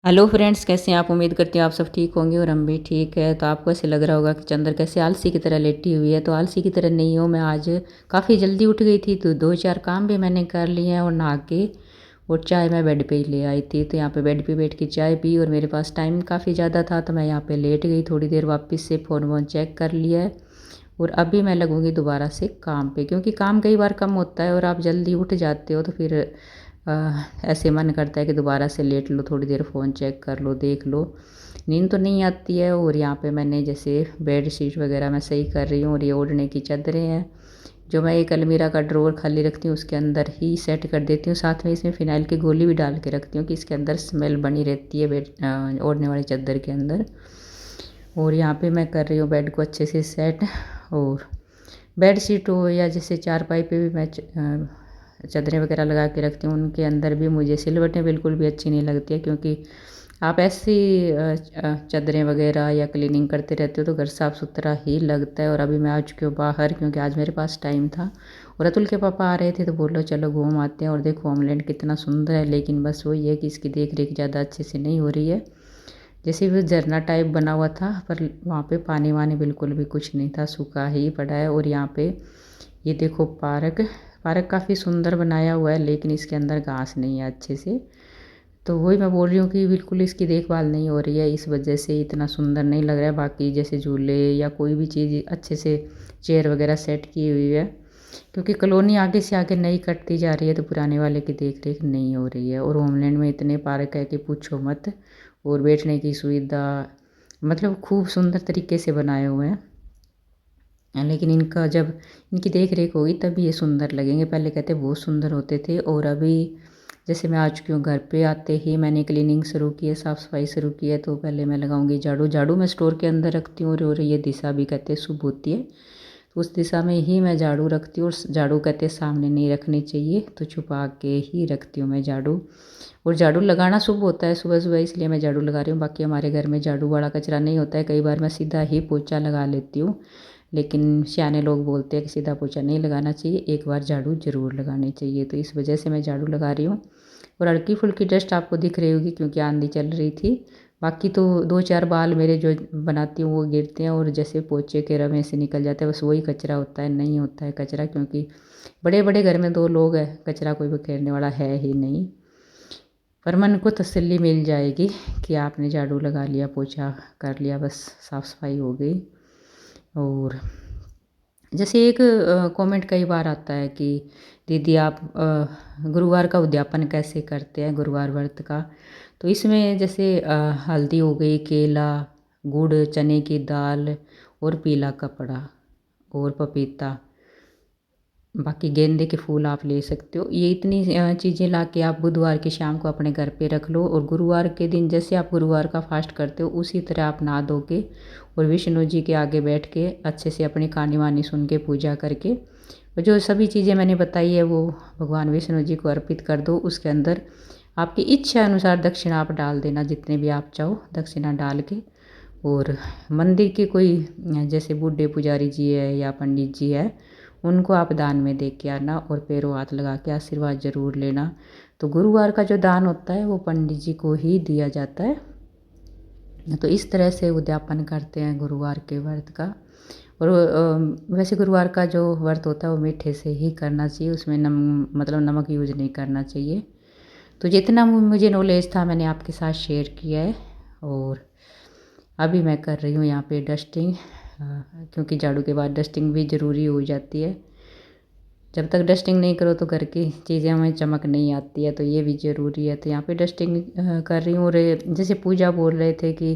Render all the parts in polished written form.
Hello friends, कैसे हैं आप। उम्मीद करती हूँ आप सब ठीक होंगे और हम भी ठीक है। तो आपको ऐसे लग रहा होगा कि चंदर कैसे आलसी की तरह लेटी हुई है। तो आलसी की तरह नहीं हूँ मैं। आज काफ़ी जल्दी उठ गई थी तो 2-4 काम भी मैंने कर लिए हैं और नहा के और चाय मैं बेड पे ही ले आई थी। तो यहाँ पे बेड पे बैठ के चाय पी और मेरे पास टाइम काफ़ी ज़्यादा था तो मैं यहाँ पे लेट गई। थोड़ी देर वापस से फ़ोन वोन चेक कर लिया है और अभी मैं लगूँगी दोबारा से काम पे, क्योंकि काम कई बार कम होता है और आप जल्दी उठ जाते हो तो फिर ऐसे मन करता है कि दोबारा से लेट लो, थोड़ी देर फ़ोन चेक कर लो, देख लो। नींद तो नहीं आती है। और यहाँ पे मैंने जैसे बेड शीट वगैरह मैं सही कर रही हूँ और ये ओढ़ने की चादरें हैं जो मैं एक अलमीरा का ड्रॉअर खाली रखती हूँ उसके अंदर ही सेट कर देती हूँ। साथ में इसमें फ़िनाइल की गोली भी डाल के रखती हूँ कि इसके अंदर स्मेल बनी रहती है बेड ओढ़ने वाली चादर के अंदर। और यहाँ पे मैं कर रही हूँ बेड को अच्छे से सेट। और बेड शीट हो या जैसे चारपाई पे भी मैं चादरें वगैरह लगा के रखती हूँ, उनके अंदर भी मुझे सिलवटें बिल्कुल भी अच्छी नहीं लगती है, क्योंकि आप ऐसी चादरें वगैरह या क्लीनिंग करते रहते हो तो घर साफ़ सुथरा ही लगता है। और अभी मैं आ चुकी हूँ बाहर, क्योंकि आज मेरे पास टाइम था और अतुल के पापा आ रहे थे तो बोलो चलो घूम आते हैं। और देखो होमलैंड कितना सुंदर है, लेकिन बस वही है कि इसकी देख रेख ज़्यादा अच्छे से नहीं हो रही है। जैसे वो झरना टाइप बना हुआ था पर वहाँ पे पानी वानी बिल्कुल भी कुछ नहीं था, सूखा ही पड़ा है। और यहाँ पे ये देखो पार्क पार्क काफ़ी सुंदर बनाया हुआ है, लेकिन इसके अंदर घास नहीं है अच्छे से। तो वही मैं बोल रही हूँ कि बिल्कुल इसकी देखभाल नहीं हो रही है, इस वजह से इतना सुंदर नहीं लग रहा है। बाकी जैसे झूले या कोई भी चीज़ अच्छे से चेयर वगैरह सेट की हुई है, क्योंकि कॉलोनी आगे से आगे नई कटती जा रही है तो पुराने वाले की देख रेख नहीं हो रही है। और होमलैंड में इतने पार्क है कि पूछो मत। और बैठने की सुविधा मतलब खूब सुंदर तरीके से बनाए हुए हैं, लेकिन इनका जब इनकी देख रेख होगी तभी ये सुंदर लगेंगे। पहले कहते बहुत सुंदर होते थे। और अभी जैसे मैं आ चुकी हूँ घर पे, आते ही मैंने क्लीनिंग शुरू की है, साफ़ सफाई शुरू की है। तो पहले मैं लगाऊंगी झाड़ू। झाड़ू मैं स्टोर के अंदर रखती हूँ और ये दिशा भी कहते हैं शुभ होती है, तो उस दिशा में ही मैं झाड़ू रखती हूँ। और झाड़ू कहते हैं सामने नहीं रखनी चाहिए, तो छुपा के ही रखती हूँ मैं झाड़ू। और झाड़ू लगाना शुभ होता है सुबह सुबह, इसलिए मैं झाड़ू लगा रही हूँ। बाकी हमारे घर में झाड़ू वाला कचरा नहीं होता है, कई बार मैं सीधा ही पोछा लगा लेती हूँ, लेकिन सियाने लोग बोलते हैं कि सीधा पोछा नहीं लगाना चाहिए, एक बार झाड़ू ज़रूर लगानी चाहिए। तो इस वजह से मैं झाड़ू लगा रही हूँ। और हल्की फुल्की डस्ट आपको दिख रही होगी क्योंकि आंधी चल रही थी। बाकी तो 2-4 बाल मेरे जो बनाती हूँ वो गिरते हैं और जैसे पोछे के रवे से निकल जाते हैं, बस वही कचरा होता है, नहीं होता है कचरा, क्योंकि बड़े बड़े घर में 2 लोग हैं, कचरा कोई बिखेरने वाला है ही नहीं। पर मन को तसल्ली मिल जाएगी कि आपने झाड़ू लगा लिया, पोछा कर लिया, बस साफ़ सफाई हो गई। और जैसे एक कमेंट कई बार आता है कि दीदी आप गुरुवार का उद्यापन कैसे करते हैं, गुरुवार व्रत का। तो इसमें जैसे हल्दी हो गई, केला, गुड़, चने की दाल और पीला कपड़ा और पपीता, बाकी गेंदे के फूल आप ले सकते हो। ये इतनी चीज़ें ला के आप बुधवार की शाम को अपने घर पे रख लो। और गुरुवार के दिन जैसे आप गुरुवार का फास्ट करते हो उसी तरह आप नहा धो के और विष्णु जी के आगे बैठ के अच्छे से अपनी कहानी वानी सुन के पूजा करके और जो सभी चीज़ें मैंने बताई है वो भगवान विष्णु जी को अर्पित कर दो। उसके अंदर आपकी इच्छा अनुसार दक्षिणा आप डाल देना, जितने भी आप चाहो दक्षिणा डाल के। और मंदिर के कोई जैसे बूढ़े पुजारी जी है या पंडित जी है, उनको आप दान में दे के आना और पैरों हाथ लगा के आशीर्वाद ज़रूर लेना। तो गुरुवार का जो दान होता है वो पंडित जी को ही दिया जाता है। तो इस तरह से उद्यापन करते हैं गुरुवार के व्रत का। और वैसे गुरुवार का जो व्रत होता है वो मीठे से ही करना चाहिए, उसमें मतलब नमक यूज नहीं करना चाहिए। तो जितना मुझे नॉलेज था मैंने आपके साथ शेयर किया है। और अभी मैं कर रही हूँ यहाँ पे डस्टिंग, क्योंकि झाड़ू के बाद डस्टिंग भी ज़रूरी हो जाती है। जब तक डस्टिंग नहीं करो तो घर की चीज़ें हमें चमक नहीं आती है, तो ये भी ज़रूरी है। तो यहाँ पे डस्टिंग कर रही हूँ। और जैसे पूजा बोल रहे थे कि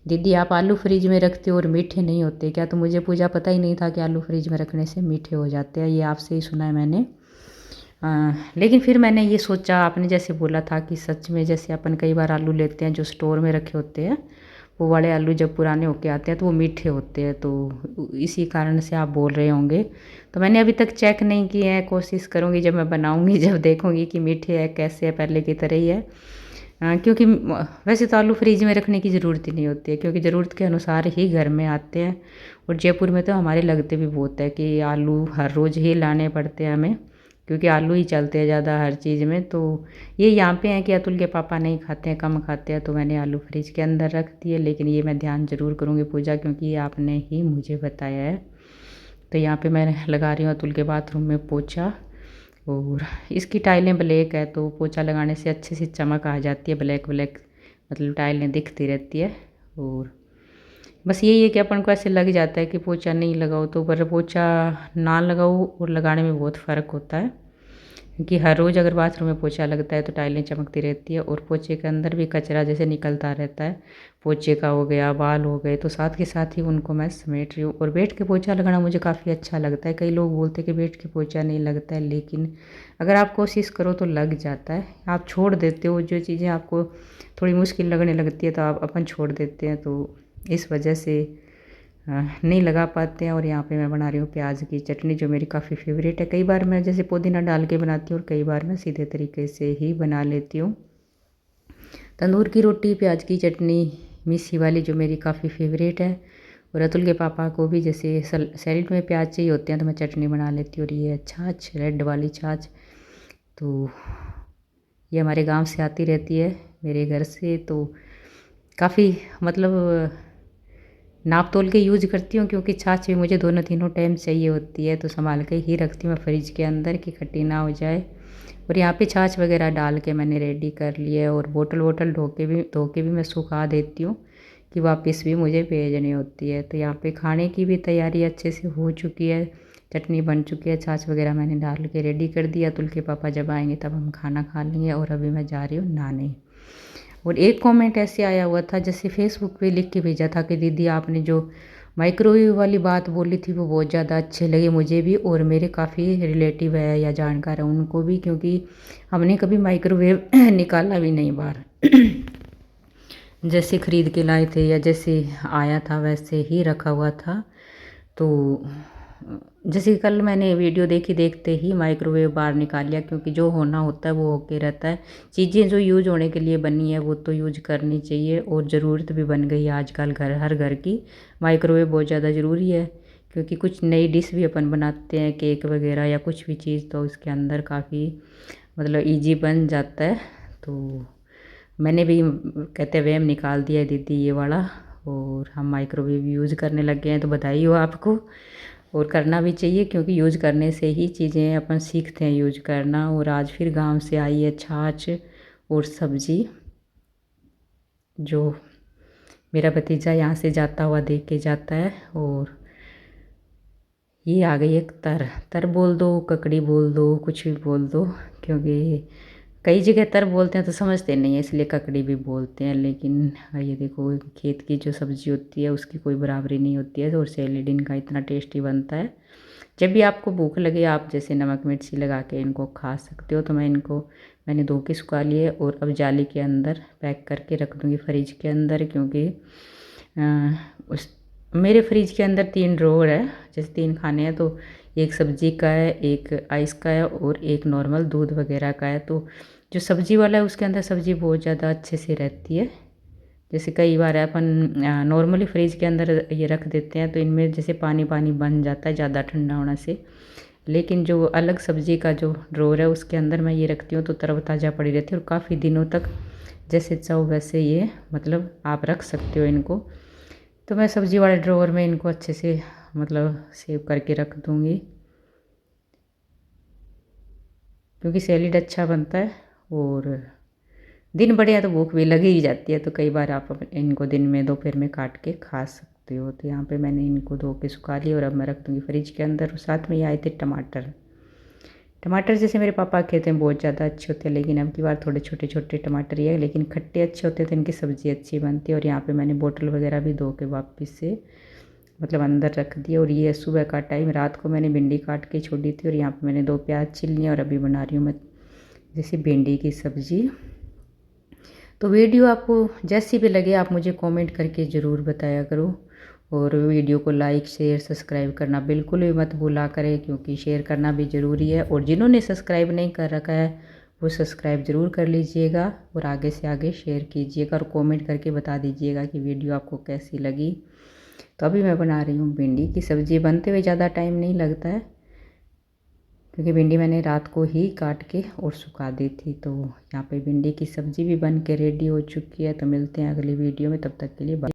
दीदी आप आलू फ्रिज में रखते हो और मीठे नहीं होते क्या, तो मुझे पूजा पता ही नहीं था कि आलू फ्रिज में रखने से मीठे हो जाते हैं, ये आपसे ही सुना है मैंने। लेकिन फिर मैंने ये सोचा, आपने जैसे बोला था कि सच में जैसे अपन कई बार आलू लेते हैं जो स्टोर में रखे होते हैं, वो वाले आलू जब पुराने होके आते हैं तो वो मीठे होते हैं, तो इसी कारण से आप बोल रहे होंगे। तो मैंने अभी तक चेक नहीं किए हैं, कोशिश करूँगी जब मैं बनाऊँगी जब देखूँगी कि मीठे है कैसे है, पहले की तरह ही है। क्योंकि वैसे तो आलू फ्रिज में रखने की ज़रूरत ही नहीं होती है, क्योंकि ज़रूरत के अनुसार ही घर में आते हैं। और जयपुर में तो हमारे लगते भी बहुत है कि आलू हर रोज़ ही लाने पड़ते हैं हमें, क्योंकि आलू ही चलते हैं ज़्यादा हर चीज़ में। तो ये यहाँ पे हैं कि अतुल के पापा नहीं खाते हैं, कम खाते हैं, तो मैंने आलू फ्रिज के अंदर रख दिए। लेकिन ये मैं ध्यान ज़रूर करूँगी पूजा, क्योंकि ये आपने ही मुझे बताया है। तो यहाँ पे मैं लगा रही हूँ अतुल के बाथरूम में पोछा, और इसकी टाइलें ब्लैक है तो पोछा लगाने से अच्छे से चमक आ जाती है, ब्लैक ब्लैक मतलब टाइलें दिखती रहती है। और बस यही है कि अपन को ऐसे लग जाता है कि पोछा नहीं लगाओ, तो पर पोछा ना लगाओ और लगाने में बहुत फ़र्क होता है। क्योंकि हर रोज़ अगर बाथरूम में पोछा लगता है तो टाइलें चमकती रहती है, और पोछे के अंदर भी कचरा जैसे निकलता रहता है, पोछे का हो गया, बाल हो गए, तो साथ के साथ ही उनको मैं समेट रही हूँ। और बैठ के पोछा लगाना मुझे काफ़ी अच्छा लगता है। कई लोग बोलते हैं कि बैठ के पोछा नहीं लगता है, लेकिन अगर आप कोशिश करो तो लग जाता है। आप छोड़ देते हो, जो चीज़ें आपको थोड़ी मुश्किल लगने लगती है तो आप अपन छोड़ देते हैं, तो इस वजह से नहीं लगा पाते हैं। और यहाँ पे मैं बना रही हूँ प्याज की चटनी, जो मेरी काफ़ी फेवरेट है। कई बार मैं जैसे पुदीना डाल के बनाती हूँ और कई बार मैं सीधे तरीके से ही बना लेती हूँ। तंदूर की रोटी, प्याज की चटनी, मिसी वाली, जो मेरी काफ़ी फेवरेट है। और अतुल के पापा को भी जैसे सैलेड में प्याज चाहिए होते हैं तो मैं चटनी बना लेती हूँ। और ये छाछ, रेड वाली छाछ, तो ये हमारे गांव से आती रहती है मेरे घर से, तो काफ़ी मतलब नाप तोल के यूज करती हूँ, क्योंकि छाछ भी मुझे दोनों तीनों टाइम चाहिए होती है, तो संभाल के ही रखती हूँ मैं फ्रिज के अंदर कि खट्टी ना हो जाए। और यहाँ पे छाछ वगैरह डाल के मैंने रेडी कर लिया है, और बोतल वोटल धो के भी मैं सुखा देती हूँ कि वापस भी मुझे भेजनी होती है। तो यहाँ पे खाने की भी तैयारी अच्छे से हो चुकी है, चटनी बन चुकी है, छाछ वगैरह मैंने डाल के रेडी कर दिया। अतुल के पापा जब आएंगे तब हम खाना खा लेंगे। और अभी मैं जा रही हूँ नहाने। और एक कमेंट ऐसे आया हुआ था, जैसे फेसबुक पे लिख के भेजा था कि दीदी आपने जो माइक्रोवेव वाली बात बोली थी वो बहुत ज़्यादा अच्छे लगे मुझे भी, और मेरे काफ़ी रिलेटिव है या जानकार है उनको भी, क्योंकि हमने कभी माइक्रोवेव निकाला भी नहीं बाहर। जैसे ख़रीद के लाए थे या जैसे आया था वैसे ही रखा हुआ था। तो जैसे कल मैंने वीडियो देखी, देखते ही माइक्रोवेव बाहर निकाल लिया, क्योंकि जो होना होता है वो होके रहता है। चीज़ें जो यूज होने के लिए बनी है वो तो यूज करनी चाहिए, और ज़रूरत भी बन गई है आजकल हर घर की। माइक्रोवेव बहुत ज़्यादा ज़रूरी है, क्योंकि कुछ नई डिश भी अपन बनाते हैं, केक वगैरह या कुछ भी चीज़, तो उसके अंदर काफ़ी मतलब ईजी बन जाता है। तो मैंने भी कहते वहम निकाल दिया है दीदी ये वाला, और हम माइक्रोवेव यूज़ करने लग गए हैं। तो बधाई हो आपको, और करना भी चाहिए, क्योंकि यूज़ करने से ही चीज़ें अपन सीखते हैं यूज करना। और आज फिर गांव से आई है छाछ और सब्जी, जो मेरा भतीजा यहाँ से जाता हुआ देख के जाता है। और ये आ गई एक तर बोल दो, ककड़ी बोल दो, कुछ भी बोल दो, क्योंकि कई जगह तर बोलते हैं तो समझते नहीं है, इसलिए ककड़ी भी बोलते हैं। लेकिन ये देखो, खेत की जो सब्ज़ी होती है उसकी कोई बराबरी नहीं होती है, और सैलेड इनका इतना टेस्टी बनता है। जब भी आपको भूख लगे आप जैसे नमक मिर्ची लगा के इनको खा सकते हो। तो मैंने धो के सुखा लिए, और अब जाली के अंदर पैक करके रख दूँगी फ्रिज के अंदर, क्योंकि उस मेरे फ्रिज के अंदर 3 ड्रॉवर है, जैसे 3 खाने हैं, तो एक सब्जी का है, एक आइस का है, और एक नॉर्मल दूध वगैरह का है। तो जो सब्जी वाला है उसके अंदर सब्जी बहुत ज़्यादा अच्छे से रहती है। जैसे कई बार अपन नॉर्मली फ्रिज के अंदर ये रख देते हैं तो इनमें जैसे पानी पानी बन जाता है ज़्यादा ठंडा होने से। लेकिन जो अलग सब्जी का जो ड्रॉवर है उसके अंदर मैं ये रखती हूँ तो तरोताज़ा पड़ी रहती है, और काफ़ी दिनों तक जैसे चाहो वैसे ये मतलब आप रख सकते हो इनको। तो मैं सब्जी वाले ड्रॉवर में इनको अच्छे से मतलब सेव करके रख दूँगी, क्योंकि सैलेड अच्छा बनता है। और दिन बड़े हैं तो भूख भी लगी ही जाती है, तो कई बार आप इनको दिन में दोपहर में काट के खा सकते हो। तो यहाँ पे मैंने इनको धो के सुखा लिया, और अब मैं रख दूँगी फ्रिज के अंदर। और साथ में ये आए थे टमाटर जैसे मेरे पापा कहते हैं बहुत ज़्यादा अच्छे होते हैं, लेकिन अब की बार थोड़े छोटे छोटे टमाटर ही है, लेकिन खट्टे अच्छे होते हैं तो इनकी सब्ज़ी अच्छी बनती है। और यहाँ पे मैंने बोतल वगैरह भी धो के वापस से मतलब अंदर रख दिया। और ये सुबह का टाइम, रात को मैंने भिंडी काट के छोड़ी थी, और यहाँ पे मैंने 2 प्याज छील लिए, और अभी बना रही हूँ मैं जैसे भिंडी की सब्ज़ी। तो वीडियो आपको जैसी भी लगे आप मुझे कमेंट करके ज़रूर बताया करो, और वीडियो को लाइक शेयर सब्सक्राइब करना बिल्कुल भी मत भूला करें, क्योंकि शेयर करना भी ज़रूरी है। और जिन्होंने सब्सक्राइब नहीं कर रखा है वो सब्सक्राइब ज़रूर कर लीजिएगा, और आगे से आगे शेयर कीजिएगा, और कमेंट करके बता दीजिएगा कि वीडियो आपको कैसी लगी। तो अभी मैं बना रही हूँ भिंडी की सब्ज़ी। बनते हुए ज़्यादा टाइम नहीं लगता है, क्योंकि भिंडी मैंने रात को ही काट के और सुखा दी थी। तो यहाँ पे भिंडी की सब्ज़ी भी बन के रेडी हो चुकी है। तो मिलते हैं अगली वीडियो में, तब तक के लिए बाय।